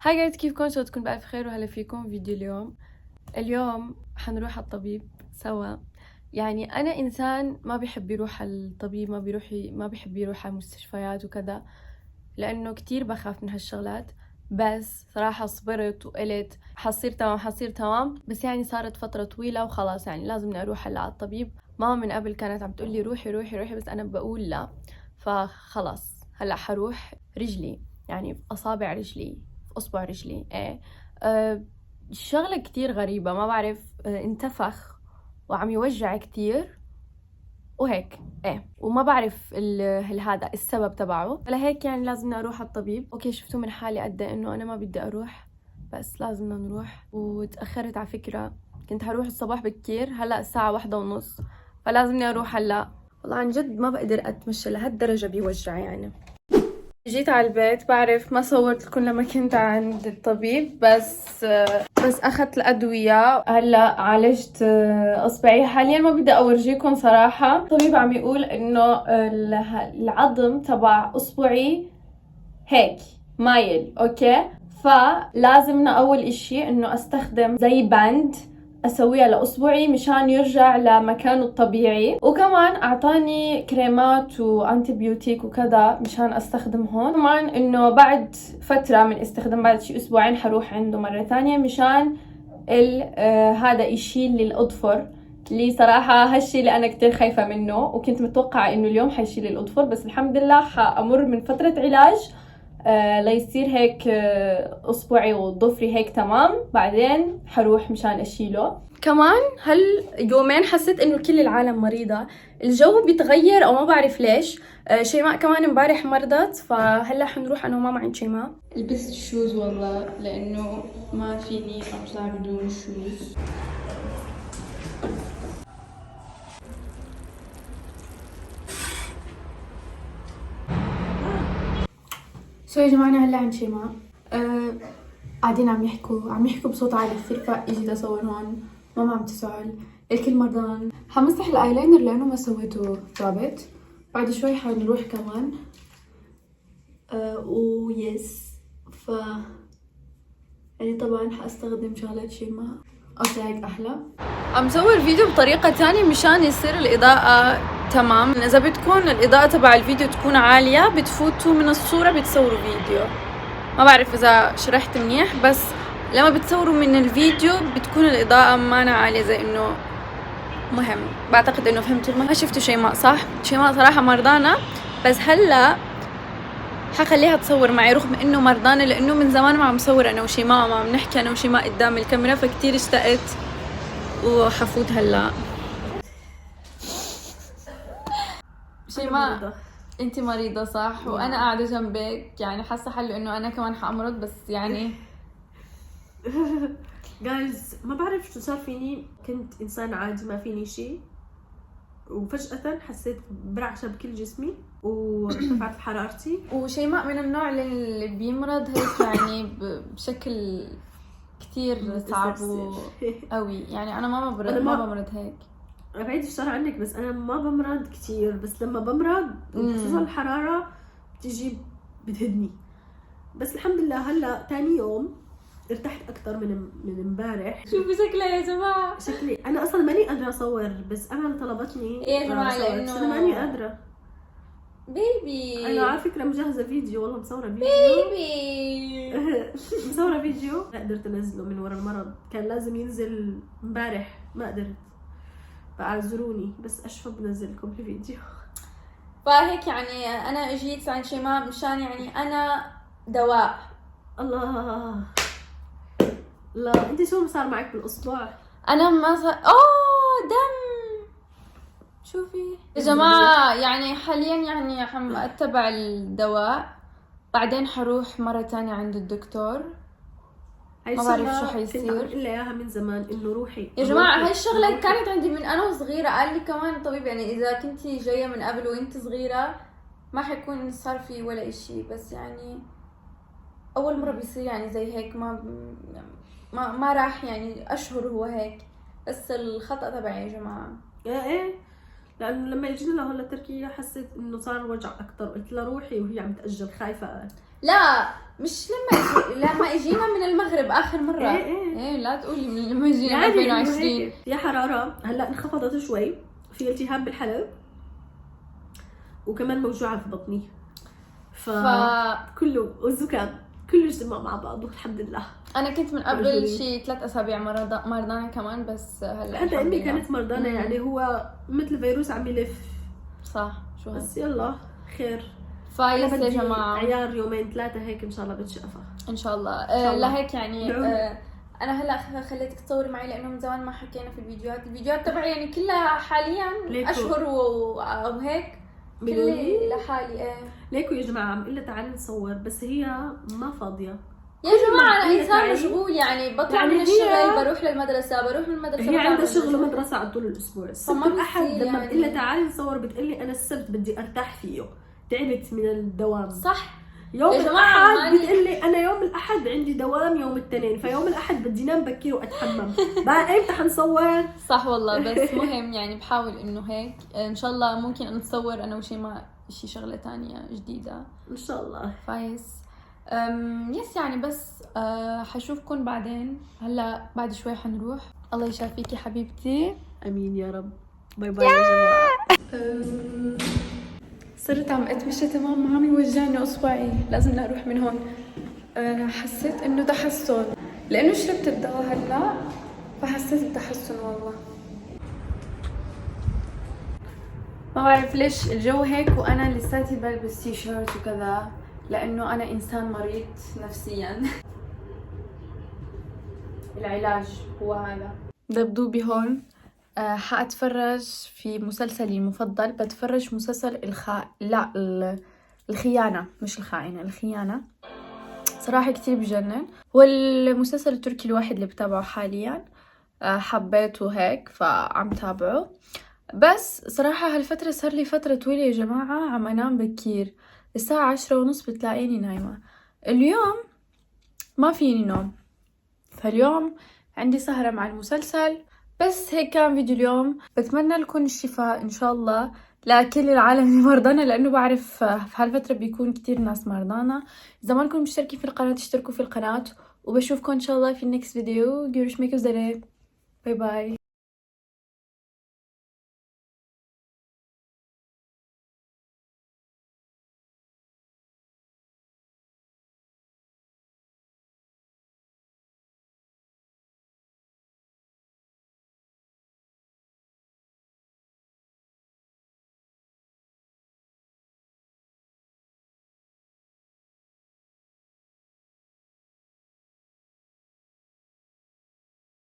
هاي جايز، كيفكم؟ ان شاء الله تكون بألف خير. وهلا فيكم فيديو اليوم حنروح على الطبيب سوا. يعني انا انسان ما بيحب يروح على الطبيب، ما بيحب يروح على المستشفيات وكذا، لانه كتير بخاف من هالشغلات. بس صراحة صبرت وقلت حصير تمام. بس يعني صارت فترة طويلة وخلاص، يعني لازمني اروح هلا على الطبيب. ماما من قبل كانت عم تقول لي روحي روحي روحي، بس انا بقول لا. فخلاص هلا حروح. رجلي، يعني في اصابع رجلي، في اصبع رجلي ايه. شغلة كتير غريبة، ما بعرف. انتفخ وعم يوجع كتير وهيك ايه، وما بعرف هذا السبب تبعه. فلهيك يعني لازمنا اروح على الطبيب. اوكي، شفتوا من حالي قد إيه انه انا ما بدي اروح، بس لازمنا نروح. وتأخرت على فكرة، كنت هروح الصباح بكير، هلا الساعة 1:30، فلازمني اروح هلا. والله عن جد ما بقدر اتمشى لهالدرجة، بيوجع يعني. جيت على البيت، بعرف ما صورت لكم لما كنت عند الطبيب، بس اخذت الادويه. هلا عالجت اصبعي. حاليا ما بدي اورجيكم صراحه. الطبيب عم يقول انه العظم تبع اصبعي هيك مايل. اوكي، فلازمنا اول اشي انه استخدم زي باند اسويها لاصبعي مشان يرجع لمكانه الطبيعي، وكمان اعطاني كريمات وانتيبيوتيك وكذا مشان استخدمهم. كمان انه بعد فترة من استخدام، بعد شي اسبوعين حروح عنده مرة ثانية مشان هذا يشيل لي الاظفر، اللي صراحة هالشي اللي أنا كتير خايفة منه، وكنت متوقعة إنه اليوم حيشيل الأظفر، بس الحمد لله حأمر من فترة علاج ليصير هيك اصبعي وضفري هيك تمام. بعدين حروح مشان اشيله. كمان هاليومين حسيت انه كل العالم مريضة، الجو بيتغير او ما بعرف ليش. شيماء كمان امبارح مرضت، فهلا حنروح انا وماما عند شيماء. لبست الشوز والله لانه ما فيني اطلع بدون الشوز. يا جماعة أنا هلا عند شيماء. قاعدين عم يحكوا بصوت عالي كثير، فاجيت اصور هون. ماما عم تسأل الكل مرضان. حمسح الايلاينر لانه ما سويته ثابت. بعد شوي حنروح كمان. ويس ف يعني طبعا حاستخدم شغلات شيماء. اوكي هيك احلى. عم صور فيديو بطريقة تانية مشان يصير الإضاءة تمام. إذا بدكم الإضاءة تبع الفيديو تكون عالية، بتفوتوا من الصورة بتصوروا فيديو. ما بعرف إذا شرحت منيح، بس لما بتصوروا من الفيديو بتكون الإضاءة مانا عالية، زي إنه مهم. بعتقد إنه فهمتوا. ما شفتوا شيماء صح؟ شيماء صراحة مرضانة، بس هلا حخليها تصور معي رغم إنه مرضانة، لأنه من زمان ما عم صور أنا وشيماء، ما عم نحكي أنا وشيماء قدام الكاميرا، فكتير اشتقت وحفوت هلا. شيماء انتي مريضة صح؟ وانا قاعدة جنبك، يعني حاسة حلو انه انا كمان حامرض، بس يعني جايز ما بعرف شو صار فيني. كنت انسان عادي ما فيني شيء، وفجأة حسيت برعشة بكل جسمي وارتفعت حرارتي. وشيماء من النوع اللي بيمرض هيك يعني بشكل كتير صعب قوي. يعني انا ما بمرض هيك. أنا بعيد الشر عنك، بس أنا ما بمرض كتير، بس لما بمرض وخصوصا الحرارة بتيجي بتهدني. بس الحمد لله هلا تاني يوم ارتحت أكتر من امبارح. شوفوا شكلها يا جماعة. شكلي أنا أصلا ماني قادرة أصور، بس أنا طلبتني إيه يا جماعة لأنه أنا ماني قادرة. بيبي أنا على فكرة مجهزة فيديو، والله مصورة فيديو بيبي مصورة فيديو ما قدرت أنزله من ورا المرض، كان لازم ينزل امبارح ما قدرت، فاعذروني، بس أشوف بنزل لكم الفيديو. فهيك يعني أنا اجيت عند شيماء مشان يعني أنا دواء. الله لا، انت شو صار معك بالاصبع؟ انا ما دم. شوفي يا جماعة، يعني حاليا يعني عم اتبع الدواء، بعدين حروح مرة تانية عند الدكتور. ما بعرف شو حيصير. كنت عم قلها اياها من زمان انه روحي يا جماعة. هاي الشغلة كانت عندي من انا وصغيرة. قال لي كمان الطبيب يعني اذا كنتي جاية من قبل وانت صغيرة ما حيكون صار في ولا اشي، بس يعني اول مرة بيصير يعني زي هيك. ما راح يعني اشهر هو هيك، بس الخطأ تبعي يا جماعة. ايه لانه لما اجينا لهون لتركيا حسيت انه صار وجع اكثر، قلت لها روحي وهي عم تاجل خايفه. لا مش لما اجينا من المغرب اخر مره. ايه لا تقولي من لما اجينا يعني 2020. يا حراره هلا انخفضت شوي، في التهاب بالحلب وكمان موجوعه في بطني، كله والزكام كله اجتمع مع بعضه الحمد لله. انا كنت من قبل شي 3 اسابيع مرضانه كمان، بس هلا حتى امي كانت مرضانه. يعني هو مثل فيروس عم يلف. صح. شو بس يلا خير. فايز يا جماعه، عيار 2-3 هيك ان شاء الله بتشقفها ان شاء الله. لهيك يعني انا هلا خليتك تصوري معي لانه من زمان ما حكينا في الفيديوهات تبعي يعني كلها حاليا اشهر وهيك كلي لحالي. ليكو يا جماعه عم قلها تعالي نصور، بس هي ما فاضيه يا جماعه. انا انسان مشغول، يعني بطلع من الشغل بروح للمدرسه، بروح من المدرسه هي عندها شغل ومدرسه على طول الاسبوع. السبت الاحد لما بقول لها تعالي نصور بتقلي انا السبت بدي ارتاح فيه، تعبت من الدوام. صح يوم الأحد بتقلي أنا يوم الأحد عندي دوام يوم الاثنين، فيوم الأحد بدي نام بكير وأتحمم. بقى إمتى حنصور؟ صح والله. بس مهم يعني بحاول إنه هيك إن شاء الله ممكن نتصور أنا وشي مع شي شغلة تانية جديدة إن شاء الله. فايز يس يعني بس حشوفكن بعدين. هلا بعد شوي حنروح. الله يشافيكي حبيبتي. أمين يا رب. باي باي يا جماعة. صرت عم اتمشى تمام، عم يوجعني اصبعي، لازم اروح من هون. حسيت انه تحسن لانه شربت الدواء هلا، فحسيت بتحسن والله. ما بعرف ليش الجو هيك وانا لساتي بلبس تي شيرت وكذا، لانه انا انسان مريض نفسيا. العلاج هو هذا. دبدوبي هون. حأتفرج في مسلسلي المفضل، بتفرج مسلسل الخيانة، مش الخائنة، الخيانة. صراحة كتير بجنن، هو المسلسل التركي الواحد اللي بتابعه حاليا. حبيته هيك فعم تابعه. بس صراحة هالفترة صار لي فترة طويلة يا جماعة عم أنام بكير، الساعة 10:30 بتلاقيني نايمة. اليوم ما فيني نوم، فاليوم عندي سهرة مع المسلسل. بس هيك كان فيديو اليوم. بتمنى لكم الشفاء إن شاء الله لكل العالم اللي مرضانة، لأنه بعرف في هالفترة بيكون كتير ناس مرضانة. إذا ما كنتم مشتركين في القناة اشتركوا في القناة، وبشوفكم إن شاء الله في النكست فيديو. görüşmek üzere. باي باي.